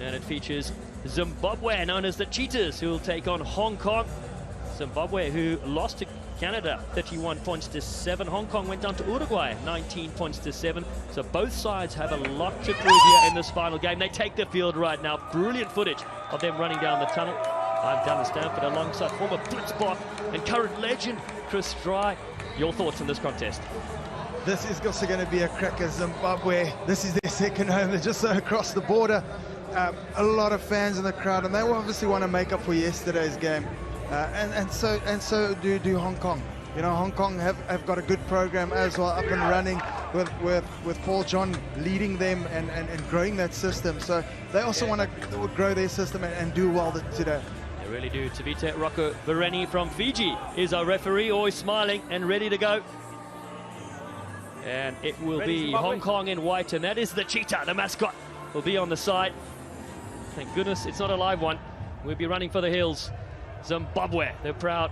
And it features Zimbabwe, known as the Cheetahs, who will take on Hong Kong. Zimbabwe, who lost to Canada 31 points to 7. Hong Kong went down to Uruguay 19 points to 7. So both sides have a lot to prove here in this final game. They take the field right now. Brilliant footage of them running down the tunnel. I'm Dallas Stanford alongside former Blitzbot and current legend Chris Dry. Your thoughts on this contest? This is also going to be a cracker. Zimbabwe, this is their second home. They're just across the border. A lot of fans in the crowd, and they obviously want to make up for yesterday's game. And so do Hong Kong. You know, Hong Kong have got a good program as well, up and running with Paul John leading them and growing that system. So they also want to grow their system and do well today. They really do. Tavita Rocco Vereni from Fiji is our referee, always smiling and ready to go. And it will be Hong Kong in white, and that is the cheetah, the mascot, will be on the side. Thank goodness it's not a live one. We'll be running for the hills. Zimbabwe, the proud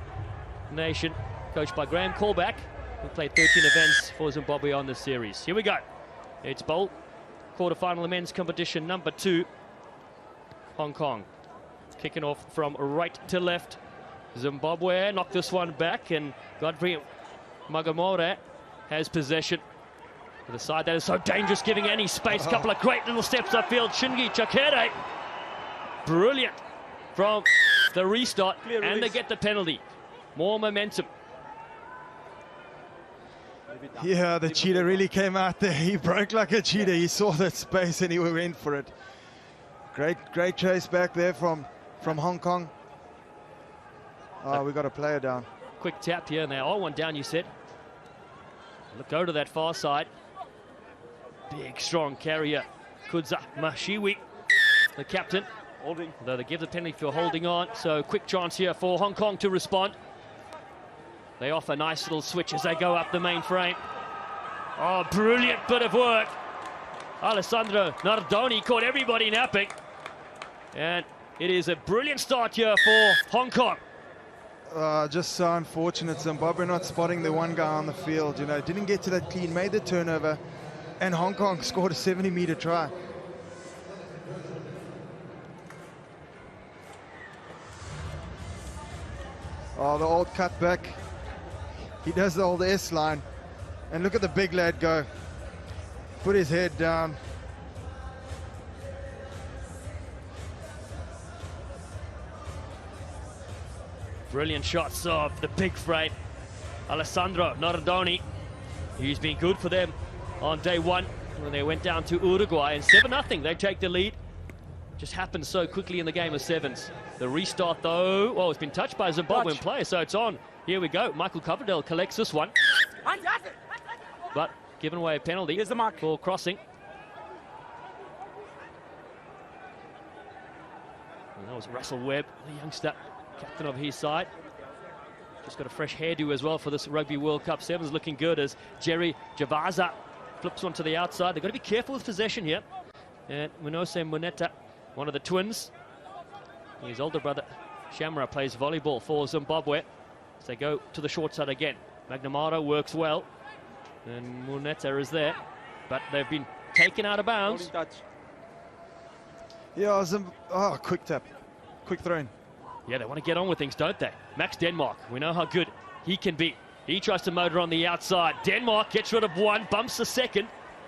nation, coached by Graham Callback, who played 13 events for Zimbabwe on this series. Here we go. It's bowl, quarterfinal men's competition number 2. Hong Kong kicking off from right to left. Zimbabwe knocked this one back, and Godfrey Magamore has possession. The side that is so dangerous, giving any space. Couple of great little steps upfield. Shingi Chakere, brilliant from the restart, and they get the penalty. More momentum. Yeah, the cheetah really came out there. He broke like a cheetah. He saw that space and he went for it. Great chase back there from Hong Kong. Oh, we got a player down. Quick tap here now. One down, you said. Look, go to that far side. Big, strong carrier. Kudza Mashiwi, the captain. Holding. Although they give the penalty for holding on. So quick chance here for Hong Kong to respond. They offer a nice little switch as they go up the main frame. Oh, brilliant bit of work. Alessandro Nardoni caught everybody napping. And it is a brilliant start here for Hong Kong. Just so unfortunate, Zimbabwe not spotting the one guy on the field. You know, didn't get to that clean, made the turnover, and Hong Kong scored a 70-meter try. Oh, the old cutback. He does the old S line. And look at the big lad go. Put his head down. Brilliant shots of the big freight. Alessandro Nardoni. He's been good for them on day 1 when they went down to Uruguay. And 7-0, they take the lead. Just happened so quickly in the game of sevens. The restart, though, well, it's been touched by a Zimbabwean player, so it's on. Here we go. Michael Coverdale collects this one. But given away a penalty for crossing. And that was Russell Webb, the youngster, captain of his side. Just got a fresh hairdo as well for this Rugby World Cup. Sevens looking good as Jerry Javaza flips one to the outside. They've got to be careful with possession here. And Munose Muneta, one of the twins, his older brother Shamra plays volleyball for Zimbabwe. So they go to the short side again. McNamara works well, and Muneta is there, but they've been taken out of bounds. Yeah, quick tap, quick throw in. Yeah, they want to get on with things, don't they? Max Denmark, we know how good he can be. He tries to motor on the outside. Denmark gets rid of one, bumps the second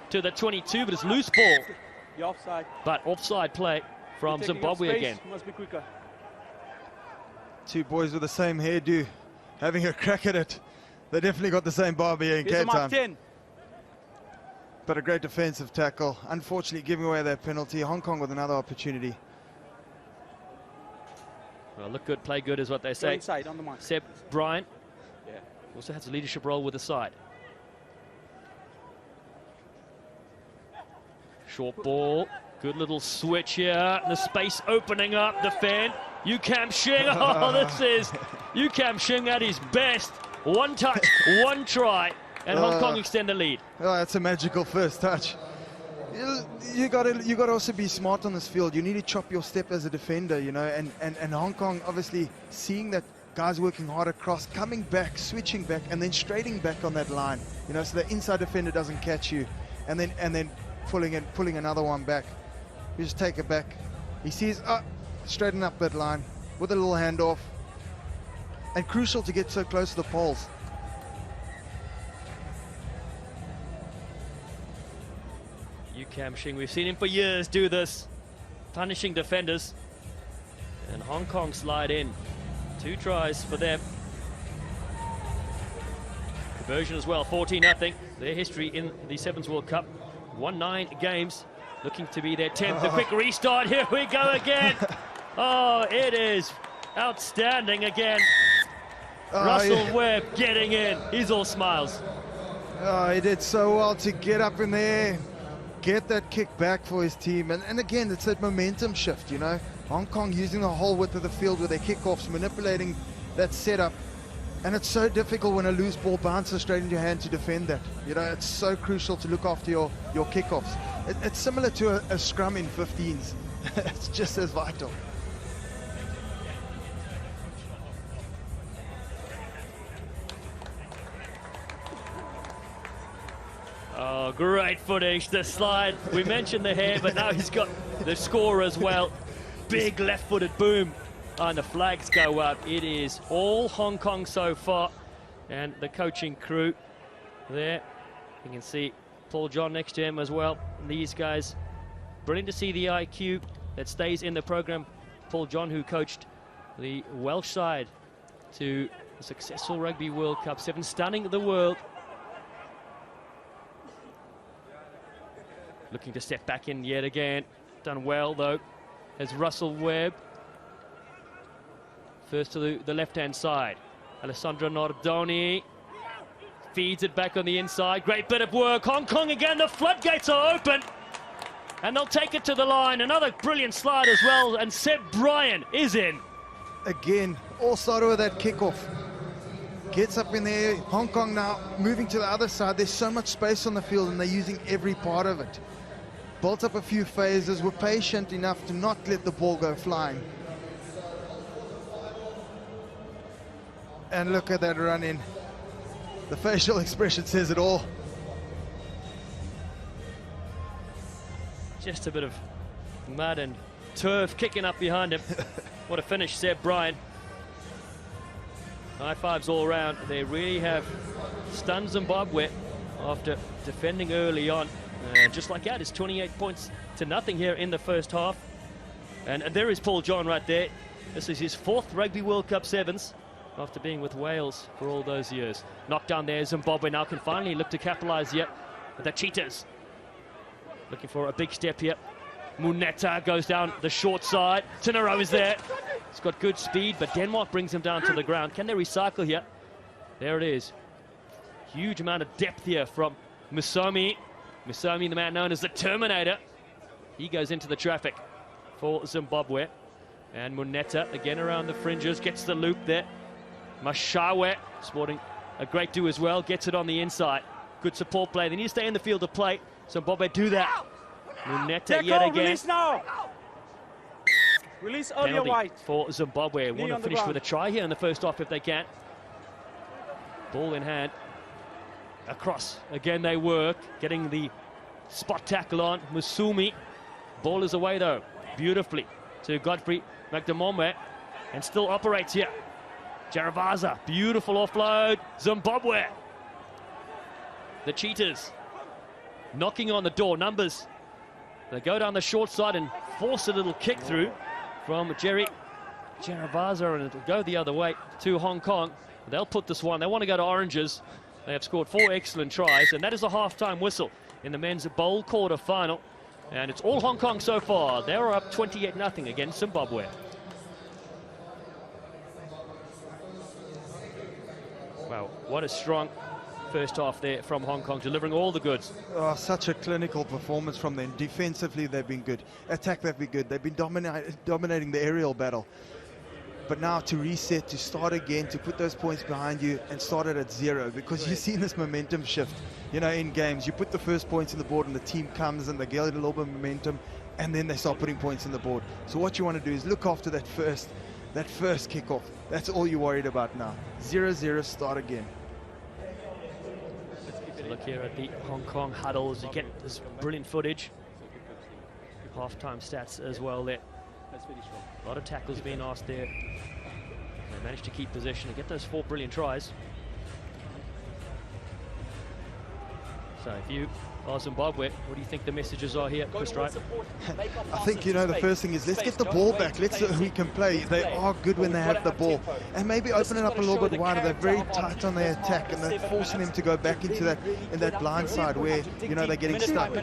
to the 22, but it's loose ball. You're offside. But offside play from Zimbabwe again. Must be quicker. Two boys with the same hairdo having a crack at it. They definitely got the same barber here in Cape Town. But a great defensive tackle. Unfortunately, giving away that penalty. Hong Kong with another opportunity. Well, look good, play good is what they say. Inside, on the mark. Seb Bryant Yeah. also has a leadership role with the side. Short ball, good little switch here. The space opening up, the fan. Yu Kam Shing, oh, this is Yu Kam Shing at his best. One touch, one try, and Hong Kong extend the lead. Oh, that's a magical first touch. You gotta also be smart on this field. You need to chop your step as a defender, you know, and Hong Kong obviously seeing that guys working hard across, coming back, switching back, and then straighting back on that line, you know, so the inside defender doesn't catch you, and then pulling another one back. You just take it back, He sees, straighten up that line with a little handoff. And crucial to get so close to the poles. Yu Kam Shing, we've seen him for years do this, punishing defenders. And Hong Kong slide in. 2 tries for them. Conversion as well, 14-0. Their history in the Sevens World Cup. Won 9 games, looking to be their 10th. The quick restart, here we go again. Oh, it is outstanding again. Russell Webb getting in. He's all smiles. Oh, he did so well to get up in there, get that kick back for his team. And again, it's that momentum shift, you know. Hong Kong using the whole width of the field with their kickoffs, manipulating that setup. And it's so difficult when a loose ball bounces straight into your hand to defend that. You know, it's so crucial to look after your kickoffs. It's similar to a scrum in 15s. It's just as vital. Oh, great footage, the slide. We mentioned the hair, but now he's got the score as well. Big left-footed boom. And the flags go up. It is all Hong Kong so far. And the coaching crew there. You can see Paul John next to him as well. And these guys, brilliant to see the IQ that stays in the program. Paul John, who coached the Welsh side to a successful Rugby World Cup 7, stunning the world. Looking to step back in yet again. Done well, though, as Russell Webb. First to the left-hand side. Alessandro Nardoni feeds it back on the inside. Great bit of work. Hong Kong again. The floodgates are open. And they'll take it to the line. Another brilliant slide as well. And Seb Bryan is in. Again, all started with that kickoff. Gets up in there. Hong Kong now moving to the other side. There's so much space on the field and they're using every part of it. Built up a few phases. Were patient enough to not let the ball go flying. And look at that run in. The facial expression says it all. Just a bit of mud and turf kicking up behind him. What a finish, Seb Bryan. High fives all around. They really have stunned Zimbabwe after defending early on. Just like that, it's 28 points to nothing here in the first half. And there is Paul John right there. This is his 4th Rugby World Cup Sevens after being with Wales for all those years. Knocked down there, Zimbabwe now can finally look to capitalise here. The Cheetahs looking for a big step here. Muneta goes down the short side. Tinaro is there. He's got good speed, but Denmark brings him down to the ground. Can they recycle here? There it is. Huge amount of depth here from Musomi. Musomi, the man known as the Terminator. He goes into the traffic for Zimbabwe. And Muneta again around the fringes, gets the loop there. Mashawe sporting a great do as well, gets it on the inside. Good support play. They need to stay in the field of play. Zimbabwe do that. Muneta yet again. Release now. Release earlier white for Zimbabwe. Want to finish with a try here in the first half if they can. Ball in hand. Across. Again they work. Getting the spot tackle on. Musumi. Ball is away though. Beautifully to Godfrey McDermott. And still operates here. Jaravaza. Beautiful offload. Zimbabwe. The Cheetahs knocking on the door. Numbers. They go down the short side and force a little kick through from Jerry Jaravaza, and it'll go the other way to Hong Kong. They'll put this one. They want to go to oranges. They have scored 4 excellent tries, and that is a half-time whistle in the men's bowl quarter final. And it's all Hong Kong so far. They're up 28-0 against Zimbabwe. Wow, what a strong first half there from Hong Kong, delivering all the goods. Oh, such a clinical performance from them. Defensively, they've been good. Attack, they've been good. They've been dominating the aerial battle. But now to reset, to start again, to put those points behind you and start it at 0, because you've seen this momentum shift, you know, in games. You put the first points on the board and the team comes and they get a little bit of momentum and then they start putting points on the board. So what you want to do is look after that first kickoff. That's all you're worried about now. 0-0, start again. Look here at the Hong Kong huddles. You get this brilliant footage. Half-time stats as well there. That's very strong. A lot of tackles being asked there. They managed to keep possession and get those 4 brilliant tries. So if you are Zimbabwe, what do you think the messages are here, Chris Wright? I think, you know, the first thing is let's get the ball back. Let's see who we can play. They are good when they have the ball. And maybe open it up a little bit wider. They're very tight on their attack, and they're forcing them to go back into that blind side where, you know, they're getting stuck.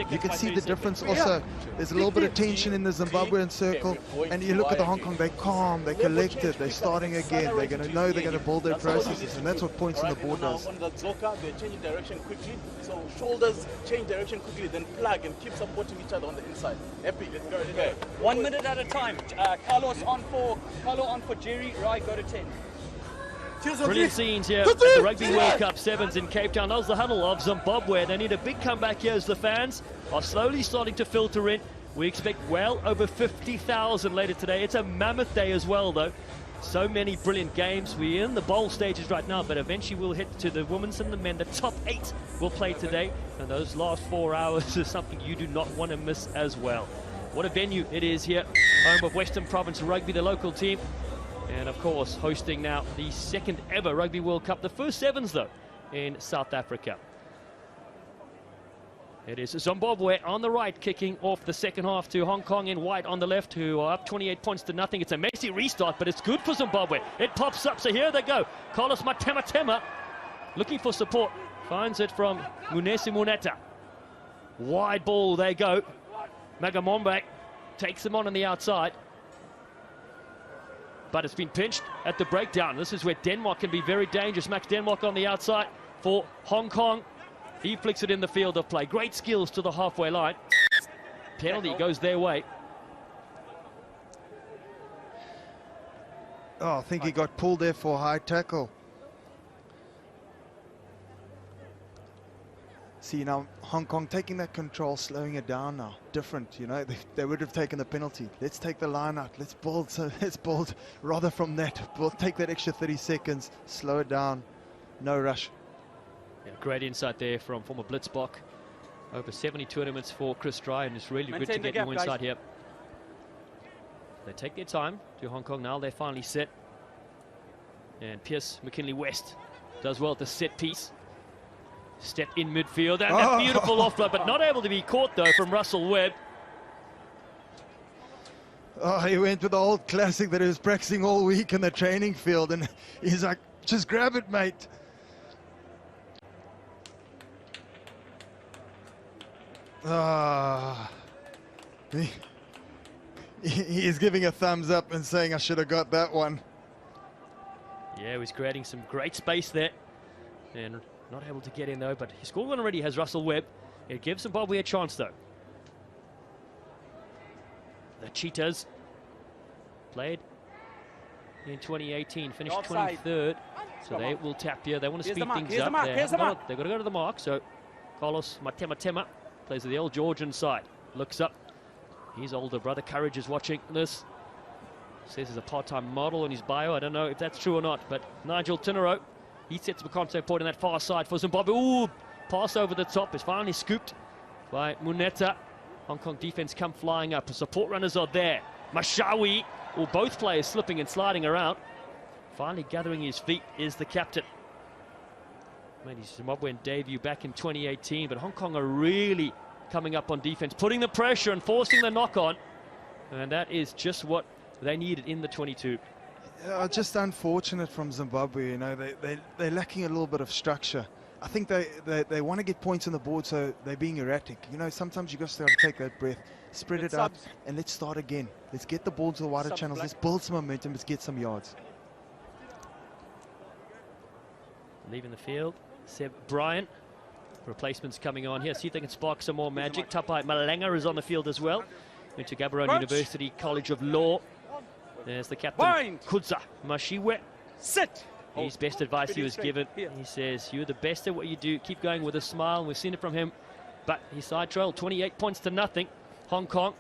You can see the difference also. There's a little bit of tension in the Zimbabwean circle, and you look at the Hong Kong, they're calm, they're collected, they're starting again. They're going to know they're going to build their processes, and that's what points on the board does. On the Zoka, they're changing direction quickly. So shoulders change direction quickly, then plug and keep supporting each other on the inside. Happy, let's go. Okay. 1 minute at a time. Carlo on for Jerry. Right, go to 10. Brilliant scenes here at the Rugby World Cup Sevens in Cape Town. That was the huddle of Zimbabwe. They need a big comeback here as the fans are slowly starting to filter in. We expect well over 50,000 later today. It's a mammoth day as well, though. So many brilliant games. We're in the bowl stages right now, but eventually we'll hit to the women's and the men. The top 8 will play today, and those last 4 hours is something you do not want to miss as well. What a venue it is here, home of Western Province Rugby, the local team, and of course hosting now the 2nd ever Rugby World Cup, the first Sevens though in South Africa. It is Zimbabwe on the right, kicking off the second half to Hong Kong in white on the left, who are up 28 points to nothing. It's a messy restart, but it's good for Zimbabwe. It pops up, so here they go. Carlos Matema looking for support. Finds it from Munesi Muneta. Wide ball, they go. Magamombek takes him on the outside. But it's been pinched at the breakdown. This is where Denmark can be very dangerous. Max Denmark on the outside for Hong Kong. He flicks it in the field of play. Great skills to the halfway line. Penalty goes their way. Oh, I think he got pulled there for a high tackle. See, now Hong Kong taking that control, slowing it down now. Different, you know, they would have taken the penalty. Let's take the line out. Let's build rather from that. We'll take that extra 30 seconds, slow it down. No rush. Yeah, great insight there from former Blitzbach. Over 70 tournaments for Chris Dry, and it's really good to get more insight here. They take their time to Hong Kong now. They're finally set. And Pierce McKinley West does well at the set piece. Step in midfield, and that beautiful offload, but not able to be caught though from Russell Webb. Oh, he went with the old classic that he was practicing all week in the training field, and he's like, just grab it, mate. He is giving a thumbs up and saying, I should have got that one. Yeah, he's creating some great space there. And not able to get in though, but his scoreline already has Russell Webb. It gives Zimbabwe a chance though. The Cheetahs played in 2018, finished 23rd. So they will tap here. They want to speed things up. They've got to go to the mark. So Carlos Matema plays with the old Georgian side. Looks up. His older brother Courage is watching this. Says he's a part-time model in his bio. I don't know if that's true or not, but Nigel Tinero, he sets the contact point on that far side for Zimbabwe. Ooh, pass over the top is finally scooped by Muneta. Hong Kong defense come flying up. The support runners are there. Mashawi, both players slipping and sliding around. Finally gathering his feet is the captain. Made his Zimbabwean debut back in 2018, but Hong Kong are really coming up on defense, putting the pressure and forcing the knock-on. And that is just what they needed in the 22. Just unfortunate from Zimbabwe, you know, they're lacking a little bit of structure. I think they want to get points on the board, so they're being erratic. You know, sometimes you just got to take that breath, spread it out, and let's start again. Let's get the ball to the wider channels. Let's build some momentum. Let's get some yards. Leaving the field, Seb Bryant. Replacements coming on here. See if they can spark some more magic. Tapai Malanga is on the field as well. Went to Gaborone University College of Law. There's the captain, Kudza Mashiwe. Sit. His best advice he was given. He says, you're the best at what you do. Keep going with a smile. We've seen it from him. But his side trailed 28 points to nothing. Hong Kong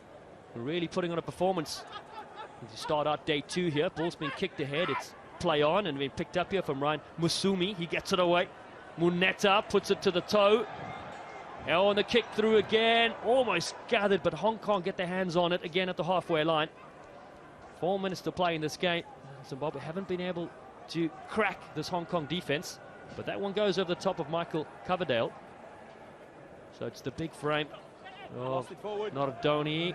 really putting on a performance. To start out day 2 here. Ball's been kicked ahead. It's play on and been picked up here from Ryan Musumi. He gets it away. Muneta puts it to the toe. And the kick through again. Almost gathered, but Hong Kong get their hands on it again at the halfway line. 4 minutes to play in this game. Zimbabwe haven't been able to crack this Hong Kong defense, but that one goes over the top of Michael Coverdale. So it's the big frame of Nordoni.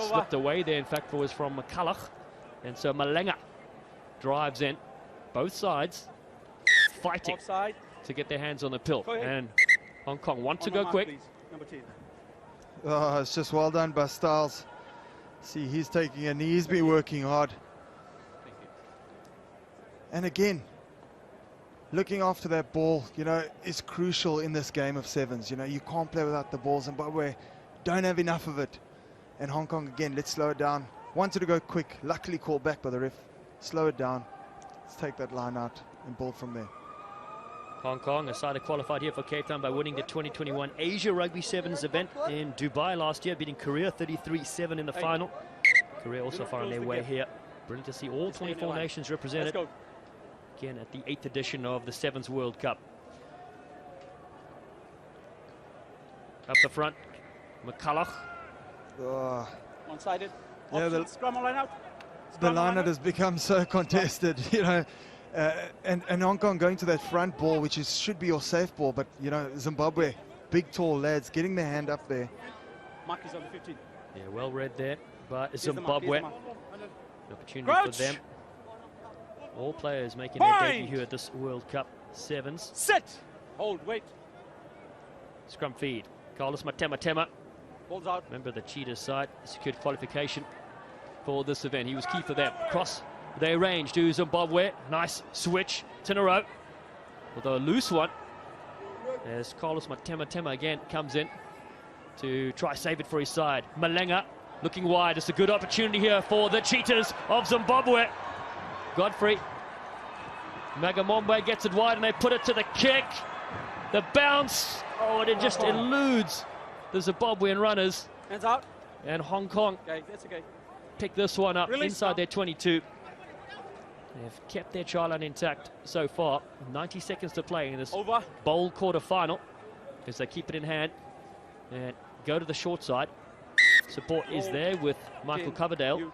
Slipped away there, in fact, was from McCulloch. And so Malenga drives in. Both sides fighting Offside. to get their hands on the pill. And Hong Kong want to On go the mark, quick. please. Number 10. Oh, it's just well done by Styles. See, he's taking a knee. He's been working hard. Thank you. And again, looking after that ball, you know, is crucial in this game of sevens. You know, you can't play without the ball. Zimbabwe don't have enough of it. And Hong Kong, again, let's slow it down. Wanted to go quick. Luckily called back by the ref. Slow it down. Let's take that line out and ball from there. Hong Kong, a side that qualified here for Cape Town by winning the 2021 Asia Rugby Sevens event in Dubai last year, beating Korea 33-7 in the final. Korea also found their way here. Brilliant to see all 24 nations represented. Again, at the 8th edition of the Sevens World Cup. Up the front, McCulloch. Oh, One-sided. yeah, the Scrum line out. line out has become so contested, you know. And Hong Kong going to that front ball, which should be your safe ball, but, you know, Zimbabwe, big, tall lads, getting their hand up there. Mark is on the 15. Yeah, well read there by Here's the mark, Zimbabwe. here's the mark. An opportunity Crouch. for them. All players making their debut here at this World Cup Sevens. Sit. Hold. Wait. Scrum feed. Carlos Matema. Balls out. Remember, the Cheetahs side secured qualification for this event. He was key for them. Cross, they arrange to Zimbabwe. Nice switch. Tinaro. Although a loose one. As Carlos Matema again comes in to try save it for his side. Malenga looking wide. It's a good opportunity here for the Cheetahs of Zimbabwe. Godfrey Magamombe gets it wide and they put it to the kick. The bounce. Oh, and it just eludes the Zimbabwean runners. Hands out. And Hong Kong Okay, that's okay. pick this one up Release inside now. their 22. They've kept their try line intact so far. 90 seconds to play in this Over. bowl quarter-final as they keep it in hand and go to the short side. Support is there with Michael Coverdale.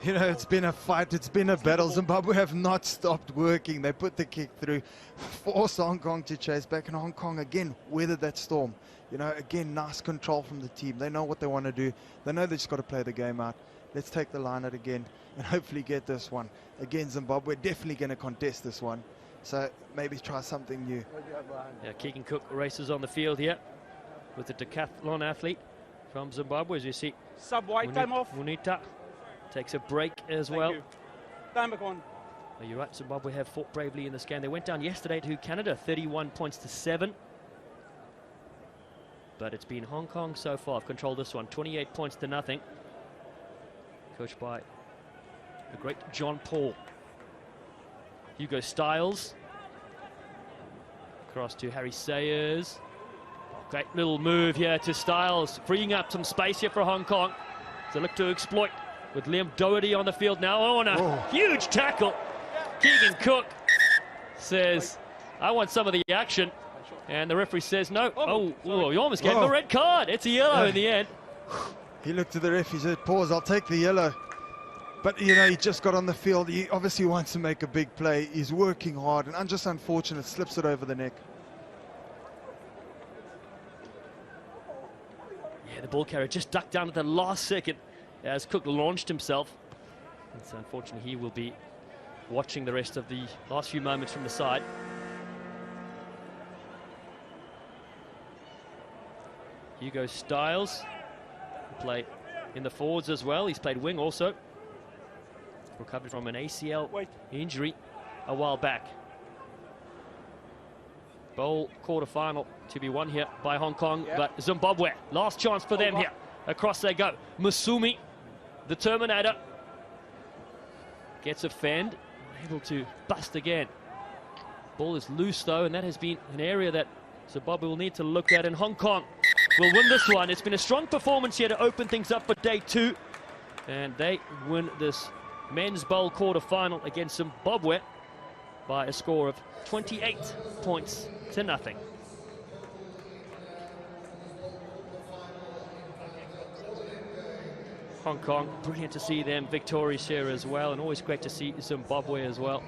You know, it's been a fight, it's been a battle. Zimbabwe have not stopped working. They put the kick through, forced Hong Kong to chase back, and Hong Kong again weathered that storm. You know, again, nice control from the team. They know what they want to do. They know they just got to play the game out. Let's take the line out again and hopefully get this one. Again, Zimbabwe definitely going to contest this one. So maybe try something new. Yeah, Keegan Cook races on the field here with the decathlon athlete from Zimbabwe, as you see. Sub-wide. Time off. Munita takes a break as Thank well. you. Time back on. Oh, you're right, Zimbabwe have fought bravely in this game. They went down yesterday to Canada, 31 points to 7. But it's been Hong Kong so far. I've controlled this one, 28 points to nothing. Coached by the great John Paul. Hugo Styles. Across to Harry Sayers. Great little move here to Styles, freeing up some space here for Hong Kong. So look to exploit with Liam Doherty on the field now. Oh, and a huge tackle. Keegan Cook says, I want some of the action. And the referee says no. Oh, you almost gave him a red card. It's a yellow in the end. He looked at the ref, he said, pause, I'll take the yellow. But, you know, he just got on the field. He obviously wants to make a big play. He's working hard, and just unfortunate, slips it over the neck. Yeah, the ball carrier just ducked down at the last second as Cook launched himself. And so unfortunately, he will be watching the rest of the last few moments from the side. Hugo Styles will play in the forwards as well. He's played wing also. Recovered from an ACL injury a while back. Bowl quarter-final to be won here by Hong Kong, but Zimbabwe, last chance for them here. Across they go. Musumi, the Terminator, gets a fend, able to bust again. Ball is loose though, and that has been an area that Zimbabwe will need to look at, and Hong Kong will win this one. It's been a strong performance here to open things up for day 2, and they win this men's bowl quarter-final against Zimbabwe by a score of 28 points to nothing. Hong Kong, brilliant to see them victorious here as well, and always great to see Zimbabwe as well.